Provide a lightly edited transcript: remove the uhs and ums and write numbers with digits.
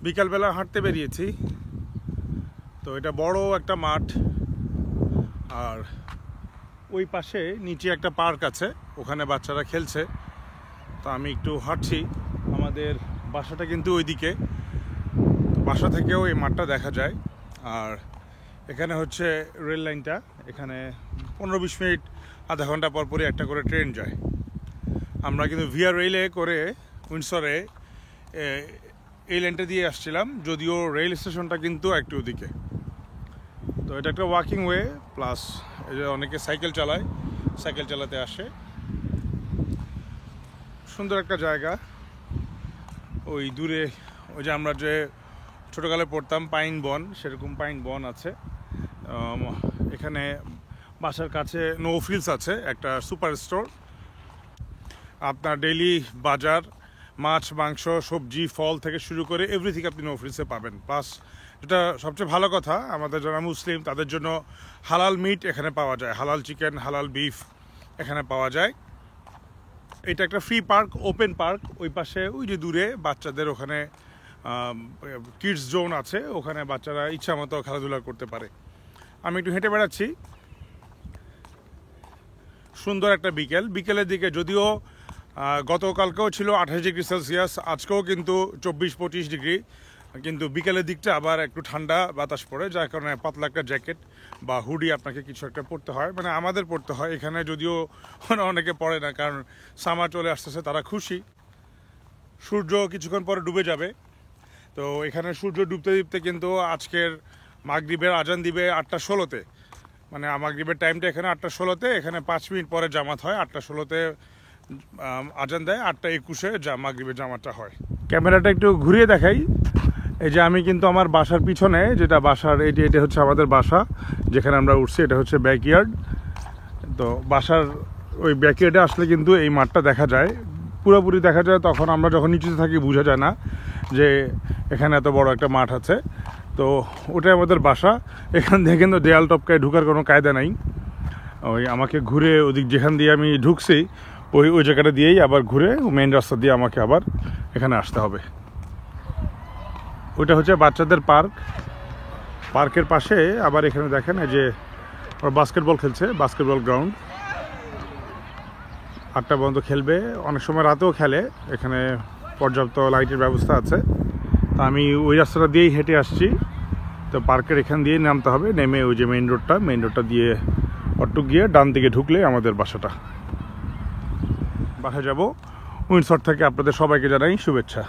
বিকালবেলা হাঁটতে বেরিয়েছি। তো এটা বড় একটা মাঠ, আর ওই পাশে নিচে একটা পার্ক আছে, ওখানে বাচ্চারা খেলছে। তো আমি একটু হাঁটছি। আমাদের বাসাটা কিন্তু ওইদিকে, তো বাসা থেকেও এই মাঠটা দেখা যায়। আর এখানে হচ্ছে রেল লাইনটা, এখানে 15-20 মিনিট আধা ঘন্টা পর পরই একটা করে ট্রেন যায়। আমরা কিন্তু ভিয়া রেলে করে উইন্ডসরে এই লাইনটা দিয়ে আসছিলাম, যদিও রেল স্টেশনটা কিন্তু একটু ওদিকে। তো এটা একটা ওয়াকিং ওয়ে, প্লাস এই যে অনেকে সাইকেল চালায়, সাইকেল চালাতে আসে। সুন্দর একটা জায়গা। ওই দূরে ওই যে আমরা যে ছোটোকালে পড়তাম পাইন বন, সেরকম পাইন বন আছে এখানে। বাসার কাছে নো ফিলস আছে, একটা সুপার স্টোর। আপনার ডেইলি বাজার, মাছ, মাংস, সবজি, ফল থেকে শুরু করে এভরিথিং আপনি নো ফিলসে পাবেন। প্লাস যেটা সবচেয়ে ভালো কথা, আমাদের যারা মুসলিম তাদের জন্য হালাল মিট এখানে পাওয়া যায়, হালাল চিকেন, হালাল বিফ এখানে পাওয়া যায়। এটা একটা ফ্রি পার্ক, ওপেন পার্ক। ওই পাশে ওই যে দূরে বাচ্চাদের ওখানে কিডস জোন আছে, ওখানে বাচ্চারা ইচ্ছা মতো খেলাধুলা করতে পারে। আমি একটু হেঁটে বেড়াচ্ছি। সুন্দর একটা বিকেলের দিকে, যদিও গতকালকেও ছিল 28 ডিগ্রি সেলসিয়াস, আজকেও কিন্তু 24-25 ডিগ্রি, কিন্তু বিকেলের দিকটা আবার একটু ঠান্ডা বাতাস পড়ে, যার কারণে পাতলা একটা জ্যাকেট বা হুডি আপনাকে কিছু একটা পরতে হয়, মানে আমাদের পরতে হয় এখানে, যদিও অনেকে পরে না, কারণ সামার চলে আসতেছে, তারা খুশি। সূর্য কিছুক্ষণ পরে ডুবে যাবে। তো এখানে সূর্য ডুবতে ডুবতে কিন্তু আজকের মাগরিবের আজান দিবে 8টা 16-তে, মানে মাগরিবের টাইমটা এখানে 8টা 16-তে, এখানে 5 মিনিট পরে জামাত হয়। 8টা 16-তে আজান দেয়, 8টা 21-এ মাগরিবের জামাতটা হয়। ক্যামেরাটা একটু ঘুরিয়ে দেখাই। এই যে আমি কিন্তু আমার বাসার পিছনে, যেটা বাসার এটা হচ্ছে আমাদের বাসা যেখানে আমরা উঠছি, এটা হচ্ছে ব্যাকইয়ার্ড। তো বাসার ওই ব্যাকইয়ার্ডে আসলে কিন্তু এই মাঠটা দেখা যায়, পুরোপুরি দেখা যায়। তখন আমরা যখন নিচেতে থাকি বোঝা যায় না যে এখানে এত বড় একটা মাঠ আছে। তো ওটাই আমাদের বাসা। এখান থেকে কিন্তু দেয়াল টপকায় ঢুকার কোনো কায়দা নাই। ওই আমাকে ঘুরে ওদিক যেখান দিয়ে আমি ঢুকছি ওই জায়গাটা দিয়েই আবার ঘুরে মেইন রাস্তা দিয়ে আমাকে আবার এখানে আসতে হবে। ওইটা হচ্ছে বাচ্চাদের পার্ক। পার্কের পাশে আবার এখানে দেখেন এই যে ওরা বাস্কেটবল খেলছে, বাস্কেটবল গ্রাউন্ড। 8টা পর্যন্ত খেলবে, অনেক সময় রাতেও খেলে। এখানে পর্যাপ্ত লাইটের ব্যবস্থা আছে। তা আমি ওই রাস্তাটা দিয়েই হেঁটে আসছি। তো পার্কের এখান দিয়ে নামতে হবে, নেমে ওই যে মেইন রোডটা দিয়ে অট্টু গিয়ে ডান দিকে ঢুকলে আমাদের বাসাটা। বাসায় যাব উইন্ডসর থেকে। আপনাদের সবাইকে জানাই শুভেচ্ছা।